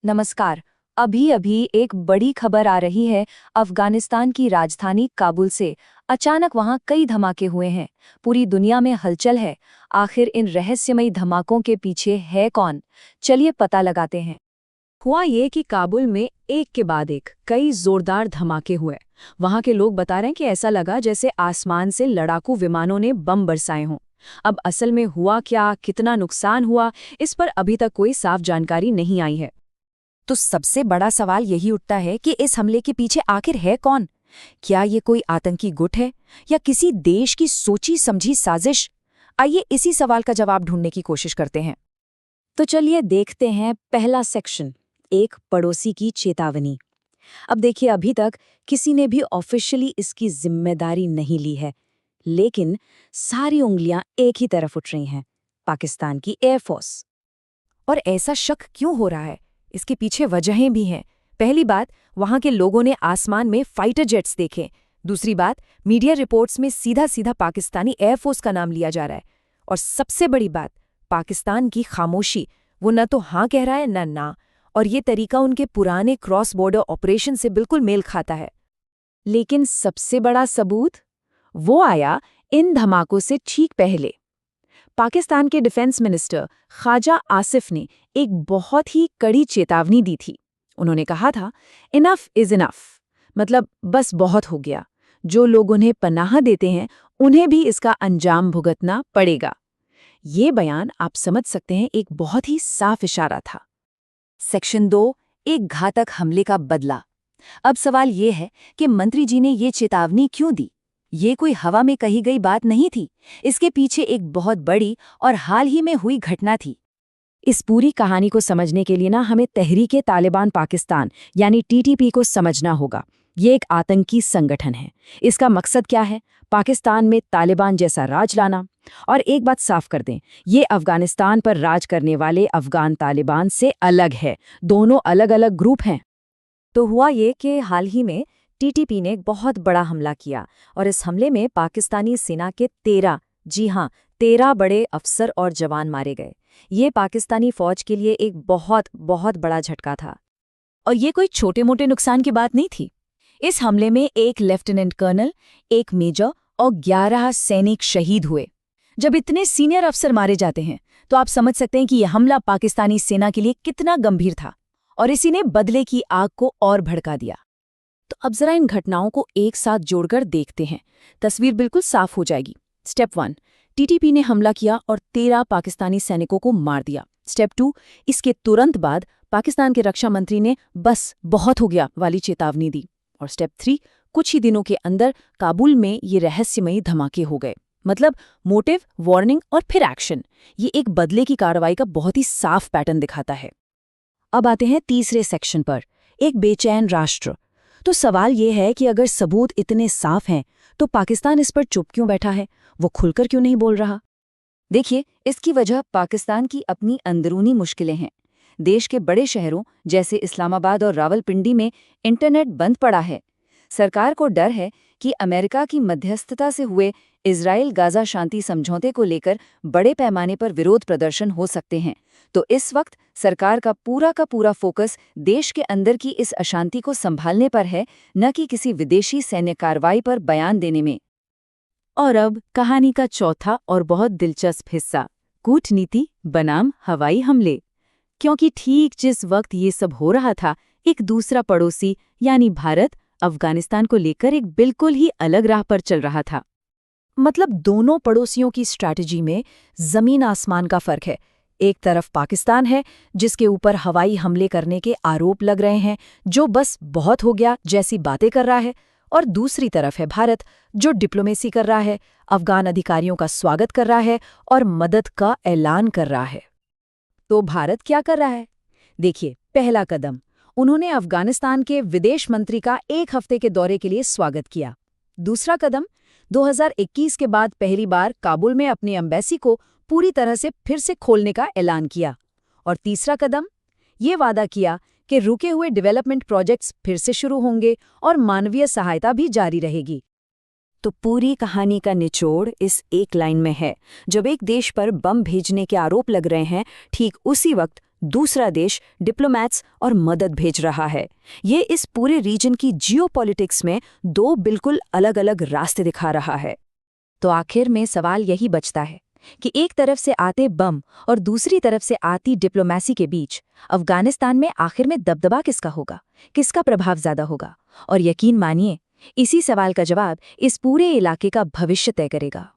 नमस्कार। अभी अभी एक बड़ी खबर आ रही है अफगानिस्तान की राजधानी काबुल से। अचानक वहां कई धमाके हुए हैं। पूरी दुनिया में हलचल है। आखिर इन रहस्यमयी धमाकों के पीछे है कौन? चलिए पता लगाते हैं। हुआ ये कि काबुल में एक के बाद एक कई जोरदार धमाके हुए। वहां के लोग बता रहे हैं कि ऐसा लगा जैसे आसमान से लड़ाकू विमानों ने बम बरसाए हों। अब असल में हुआ क्या, कितना नुकसान हुआ, इस पर अभी तक कोई साफ जानकारी नहीं आई है। तो सबसे बड़ा सवाल यही उठता है कि इस हमले के पीछे आखिर है कौन? क्या ये कोई आतंकी गुट है या किसी देश की सोची समझी साजिश? आइए इसी सवाल का जवाब ढूंढने की कोशिश करते हैं। तो चलिए देखते हैं पहला सेक्शन, एक पड़ोसी की चेतावनी। अब देखिए, अभी तक किसी ने भी ऑफिशियली इसकी जिम्मेदारी नहीं ली है, लेकिन सारी उंगलियां एक ही तरफ उठ रही हैं, पाकिस्तान की एयरफोर्स। और ऐसा शक क्यों हो रहा है? इसके पीछे वजहें भी हैं। पहली बात, वहां के लोगों ने आसमान में फाइटर जेट्स देखे। दूसरी बात, मीडिया रिपोर्ट्स में सीधा सीधा पाकिस्तानी एयरफोर्स का नाम लिया जा रहा है। और सबसे बड़ी बात, पाकिस्तान की खामोशी। वो न तो हाँ कह रहा है न ना, और ये तरीका उनके पुराने क्रॉस बॉर्डर ऑपरेशन से बिल्कुल मेल खाता है। लेकिन सबसे बड़ा सबूत वो आया इन धमाकों से ठीक पहले। पाकिस्तान के डिफेंस मिनिस्टर ख्वाजा आसिफ ने एक बहुत ही कड़ी चेतावनी दी थी। उन्होंने कहा था, इनफ इज इनफ, मतलब बस बहुत हो गया। जो लोग उन्हें पनाह देते हैं उन्हें भी इसका अंजाम भुगतना पड़ेगा। ये बयान आप समझ सकते हैं एक बहुत ही साफ इशारा था। सेक्शन 2, एक घातक हमले का बदला। अब सवाल ये है कि मंत्री जी ने ये चेतावनी क्यों दी? ये कोई हवा में कही गई बात नहीं थी। इसके पीछे एक बहुत बड़ी और हाल ही में हुई घटना थी। इस पूरी कहानी को समझने के लिए हमें तहरीके तालिबान पाकिस्तान यानी टीटीपी को समझना होगा। ये एक आतंकी संगठन है। इसका मकसद क्या है? पाकिस्तान में तालिबान जैसा राज लाना। और एक बात साफ कर दें, ये अफगानिस्तान पर राज करने वाले अफगान तालिबान से अलग है। दोनों अलग अलग ग्रुप हैं। तो हुआ ये कि हाल ही में टीटीपी ने एक बहुत बड़ा हमला किया, और इस हमले में पाकिस्तानी सेना के 13, जी हाँ 13 बड़े अफसर और जवान मारे गए। ये पाकिस्तानी फौज के लिए एक बहुत बहुत बड़ा झटका था। और ये कोई छोटे मोटे नुकसान की बात नहीं थी। इस हमले में एक लेफ्टिनेंट कर्नल, एक मेजर और 11 सैनिक शहीद हुए। जब इतने सीनियर अफसर मारे जाते हैं तो आप समझ सकते हैं कि यह हमला पाकिस्तानी सेना के लिए कितना गंभीर था, और इसी ने बदले की आग को और भड़का दिया। तो अब जरा इन घटनाओं को एक साथ जोड़कर देखते हैं। तस्वीर बिल्कुल साफ हो जाएगी। स्टेप 1, टीटीपी ने हमला किया और 13 पाकिस्तानी सैनिकों को मार दिया। स्टेप 2, इसके तुरंत बाद पाकिस्तान के रक्षा मंत्री ने बस बहुत हो गया वाली चेतावनी दी। और स्टेप 3, कुछ ही दिनों के अंदर काबुल में ये रहस्यमयी धमाके हो गए। मतलब मोटिव, वार्निंग और फिर एक्शन। ये एक बदले की कार्रवाई का बहुत ही साफ पैटर्न दिखाता है। अब आते हैं तीसरे सेक्शन पर, एक बेचैन राष्ट्र। तो सवाल ये है कि अगर सबूत इतने साफ हैं तो पाकिस्तान इस पर चुप क्यों बैठा है? वो खुलकर क्यों नहीं बोल रहा? देखिए, इसकी वजह पाकिस्तान की अपनी अंदरूनी मुश्किलें हैं। देश के बड़े शहरों जैसे इस्लामाबाद और रावलपिंडी में इंटरनेट बंद पड़ा है। सरकार को डर है कि अमेरिका की मध्यस्थता से हुए इजराइल गाजा शांति समझौते को लेकर बड़े पैमाने पर विरोध प्रदर्शन हो सकते हैं। तो इस वक्त सरकार का पूरा फोकस देश के अंदर की इस अशांति को संभालने पर है, न कि किसी विदेशी सैन्य कार्रवाई पर बयान देने में। और अब कहानी का चौथा और बहुत दिलचस्प हिस्सा, कूटनीति बनाम हवाई हमले। क्योंकि ठीक जिस वक्त ये सब हो रहा था, एक दूसरा पड़ोसी यानी भारत अफगानिस्तान को लेकर एक बिल्कुल ही अलग राह पर चल रहा था। मतलब दोनों पड़ोसियों की स्ट्रैटेजी में जमीन आसमान का फर्क है। एक तरफ पाकिस्तान है जिसके ऊपर हवाई हमले करने के आरोप लग रहे हैं, जो बस बहुत हो गया जैसी बातें कर रहा है, और दूसरी तरफ है भारत जो डिप्लोमेसी कर रहा है, अफगान अधिकारियों का स्वागत कर रहा है और मदद का ऐलान कर रहा है। तो भारत क्या कर रहा है? देखिए, पहला कदम, उन्होंने अफगानिस्तान के विदेश मंत्री का 1 हफ्ते के दौरे के लिए स्वागत किया। दूसरा कदम, 2021 के बाद पहली बार काबुल में अपनी एम्बेसी को पूरी तरह से फिर से खोलने का ऐलान किया। और तीसरा कदम, ये वादा किया कि रुके हुए डेवलपमेंट प्रोजेक्ट्स फिर से शुरू होंगे और मानवीय सहायता भी जारी रहेगी। तो पूरी कहानी का निचोड़ इस एक लाइन में है। जब एक देश पर बम भेजने के आरोप लग रहे हैं, ठीक उसी वक्त दूसरा देश डिप्लोमैट्स और मदद भेज रहा है। ये इस पूरे रीजन की जियोपॉलिटिक्स में दो बिल्कुल अलग-अलग रास्ते दिखा रहा है। तो आखिर में सवाल यही बचता है कि एक तरफ से आते बम और दूसरी तरफ से आती डिप्लोमेसी के बीच अफगानिस्तान में आखिर में दबदबा किसका होगा, किसका प्रभाव ज्यादा होगा? और यकीन मानिए, इसी सवाल का जवाब इस पूरे इलाके का भविष्य तय करेगा।